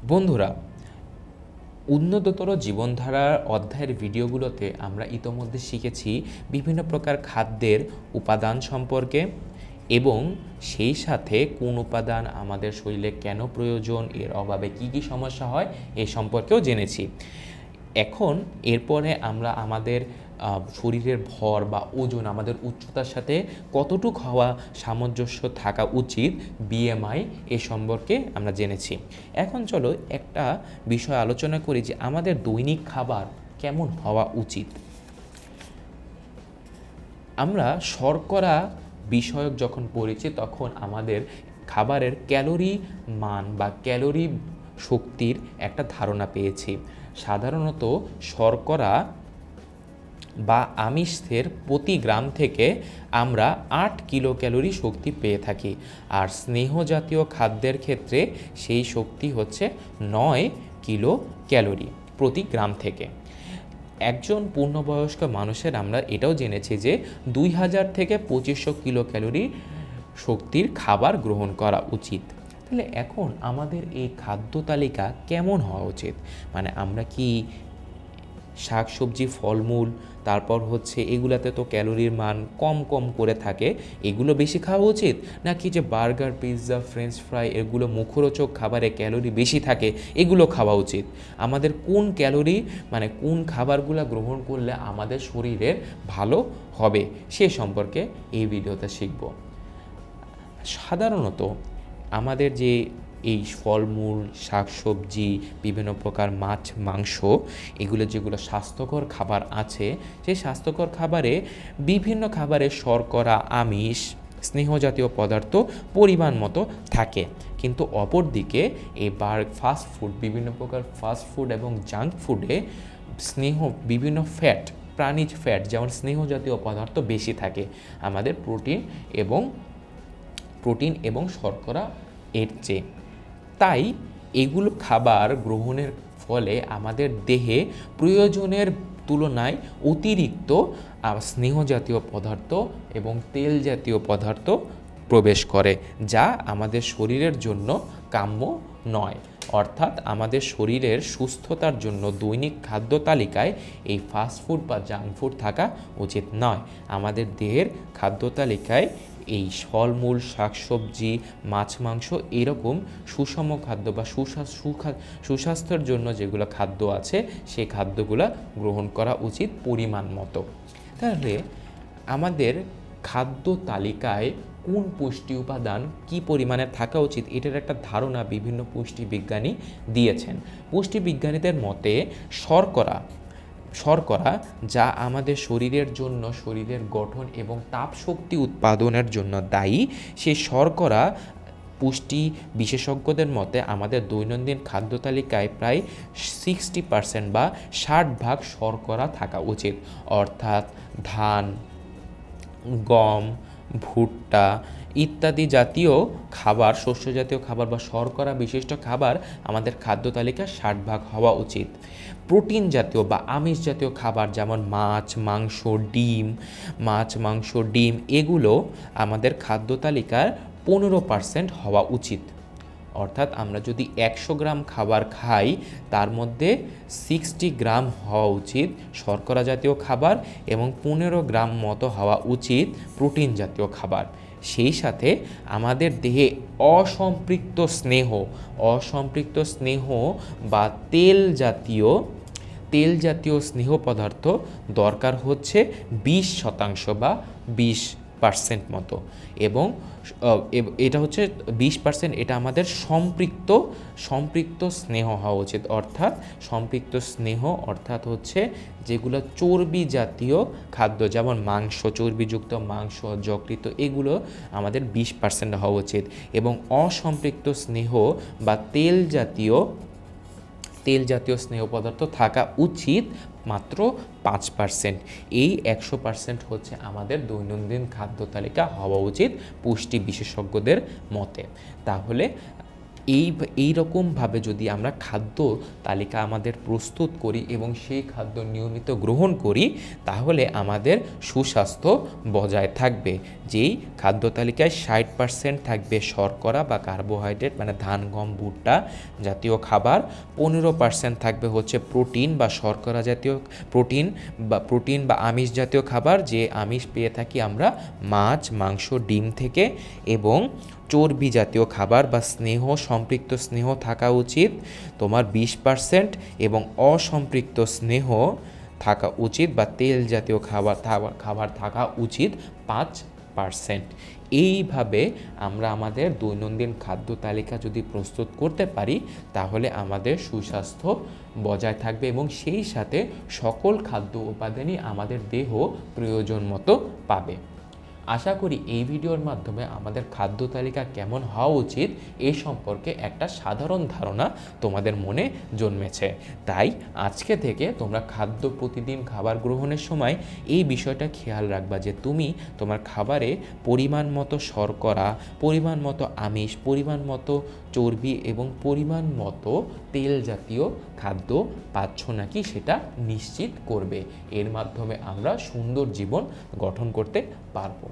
বন্ধুরা, উন্নততর জীবনধারার অধ্যায়ের ভিডিওগুলোতে আমরা ইতোমধ্যে শিখেছি বিভিন্ন প্রকার খাদ্যের উপাদান সম্পর্কে এবং সেই সাথে কোন উপাদান আমাদের শরীরে কেন প্রয়োজন, এর অভাবে কি কি সমস্যা হয় এ সম্পর্কেও জেনেছি। এখন এরপরে আমরা আমাদের শরীরের ভর বা ওজন, আমাদের উচ্চতার সাথে কতটুক হওয়া সামঞ্জস্য থাকা উচিত, বিএমআই এ সম্পর্কে আমরা জেনেছি। এখন চলো একটা বিষয় আলোচনা করি যে আমাদের দৈনিক খাবার কেমন হওয়া উচিত। আমরা শর্করা বিষয়ক যখন পড়েছি তখন আমাদের খাবারের ক্যালোরি মান বা ক্যালোরি শক্তির একটা ধারণা পেয়েছি। সাধারণত শর্করা বা আমিষের প্রতি গ্রাম থেকে আমরা 8 কিলো ক্যালোরি শক্তি পেয়ে থাকি, আর স্নেহ জাতীয় খাদ্যের ক্ষেত্রে সেই শক্তি হচ্ছে 9 কিলো ক্যালোরি প্রতি গ্রাম থেকে। একজন পূর্ণবয়স্ক মানুষের আমরা এটাও জেনেছি যে 2000 থেকে 2500 কিলো ক্যালোরি শক্তির খাবার গ্রহণ করা উচিত। তাহলে এখন আমাদের এই খাদ্য তালিকা কেমন হওয়া উচিত, মানে আমরা কি শাকসবজি, ফলমূল, তারপর হচ্ছে এগুলাতে তো ক্যালোরির মান কম কম করে থাকে, এগুলো বেশি খাওয়া উচিত, নাকি যে বার্গার, পিৎজা, ফ্রেঞ্চ ফ্রাই এগুলো মুখরোচক খাবারে ক্যালোরি বেশি থাকে এগুলো খাওয়া উচিত? আমাদের কোন ক্যালোরি মানে কোন খাবারগুলো গ্রহণ করলে আমাদের শরীরের ভালো হবে সে সম্পর্কে এই ভিডিওতে শিখব। সাধারণত আমাদের যে এই ফলমূল, শাকসবজি, বিভিন্ন প্রকার মাছ, মাংস, এগুলো যেগুলো স্বাস্থ্যকর খাবার আছে, সেই স্বাস্থ্যকর খাবারে বিভিন্ন খাবারে শর্করা, আমিষ, স্নেহজাতীয় পদার্থ পরিমাণ মতো থাকে। কিন্তু অপরদিকে এই ফাস্ট ফুড, বিভিন্ন প্রকার ফাস্ট ফুড এবং জাঙ্ক ফুডে বিভিন্ন ফ্যাট, প্রাণীজ ফ্যাট যেমন স্নেহজাতীয় পদার্থ বেশি থাকে আমাদের প্রোটিন এবং শর্করা এর চেয়ে। তাই এগুলো খাবার গ্রহণের ফলে আমাদের দেহে প্রয়োজনের তুলনায় অতিরিক্ত স্নেহ জাতীয় পদার্থ এবং তেল জাতীয় পদার্থ প্রবেশ করে, যা আমাদের শরীরের জন্য কাম্য নয়। অর্থাৎ আমাদের শরীরের সুস্থতার জন্য দৈনিক খাদ্য তালিকায় এই ফাস্টফুড বা জাঙ্ক ফুড থাকা উচিত নয়। আমাদের দেহের খাদ্য তালিকায় এই ফলমূল, শাকসবজি, মাছ, মাংস এরকম সুষম খাদ্য বা সুস্বাস্থ্যের জন্য যেগুলো খাদ্য আছে সেই খাদ্যগুলো গ্রহণ করা উচিত পরিমাণ মতো। তাহলে আমাদের খাদ্য তালিকায় কোন পুষ্টি উপাদান কী পরিমাণে থাকা উচিত এটার একটা ধারণা বিভিন্ন পুষ্টিবিজ্ঞানী দিয়েছেন। পুষ্টিবিজ্ঞানীদের মতে শর্করা যা আমাদের শরীরের জন্য, শরীরের গঠন এবং তাপশক্তি উৎপাদনের জন্য দায়ী, সেই শর্করা পুষ্টি বিশেষজ্ঞদের মতে আমাদের দৈনন্দিন খাদ্য তালিকায় প্রায় 60% বা 60% শর্করা থাকা উচিত। অর্থাৎ ধান, গম, ভুট্টা ইত্যাদি জাতীয় খাবার, শস্য জাতীয় খাবার বা শর্করা বিশিষ্ট খাবার আমাদের খাদ্য তালিকায় 60% হওয়া উচিত। প্রোটিন জাতীয় বা আমিষ জাতীয় খাবার যেমন মাছ, মাংস, ডিম এগুলো আমাদের খাদ্য তালিকার 15% হওয়া উচিত। অর্থাৎ আমরা যদি 100 গ্রাম খাবার খাই তার মধ্যে 60 গ্রাম হওয়া উচিত শর্করা জাতীয় খাবার এবং 15 গ্রাম মতো হওয়া উচিত প্রোটিন জাতীয় খাবার। সেই সাথে আমাদের দেহে অসম্পৃক্ত স্নেহ বা তেল জাতীয় স্নেহ পদার্থ দরকার হচ্ছে 20% বা 20% মতো, এবং এটা হচ্ছে 20%, এটা আমাদের সম্পৃক্ত স্নেহ হওয়া উচিত। অর্থাৎ সম্পৃক্ত স্নেহ অর্থাৎ হচ্ছে যেগুলো চর্বি জাতীয় খাদ্য যেমন মাংস, চর্বিযুক্ত মাংস, যকৃৎ এগুলো আমাদের 20% হওয়া উচিত, এবং অসম্পৃক্ত স্নেহ বা তেল জাতীয় স্নেহ পদার্থ থাকা উচিত মাত্র 5%। এই 100% হচ্ছে আমাদের দৈনন্দিন খাদ্য তালিকা হওয়া উচিত পুষ্টি বিশেষজ্ঞদের মতে। তাহলে এই রকমভাবে যদি আমরা খাদ্য তালিকা আমাদের প্রস্তুত করি এবং সেই খাদ্য নিয়মিত গ্রহণ করি, তাহলে আমাদের সুস্বাস্থ্য বজায় থাকবে। যেই খাদ্য তালিকায় 60% থাকবে শর্করা বা কার্বোহাইড্রেট, মানে ধান, গম, ভুট্টা জাতীয় খাবার, 15% থাকবে হচ্ছে প্রোটিন বা শর্করা জাতীয় প্রোটিন বা আমিষ জাতীয় খাবার, যে আমিষ পেয়ে থাকি আমরা মাছ, মাংস, ডিম থেকে, এবং চর্বি জাতীয় খাবার বা সম্পৃক্ত স্নেহ থাকা উচিত তোমার 20%, এবং অসম্পৃক্ত স্নেহ থাকা উচিত বা তেল জাতীয় খাবার থাকা উচিত 5%। এইভাবে আমরা আমাদের দৈনন্দিন খাদ্য তালিকা যদি প্রস্তুত করতে পারি, তাহলে আমাদের সুস্বাস্থ্য বজায় থাকবে এবং সেই সাথে সকল খাদ্য উপাদানই আমাদের দেহ প্রয়োজন মতো পাবে। আশা করি এই ভিডিওর মাধ্যমে আমাদের খাদ্য তালিকা কেমন হওয়া উচিত এ সম্পর্কে একটা সাধারণ ধারণা তোমাদের মনে জন্মেছে। তাই আজকে থেকে তোমরা প্রতিদিন খাবার গ্রহণের সময় এই বিষয়টা খেয়াল রাখবা যে তুমি তোমার খাবারে পরিমাণ মতো শর্করা, পরিমাণ মতো আমিষ, পরিমাণ মতো চর্বি এবং পরিমাণ মতো তেল জাতীয় খাদ্য পাচ্ছ নাকি সেটা নিশ্চিত করবে। এর মাধ্যমে আমরা সুন্দর জীবন গঠন করতে পারবো।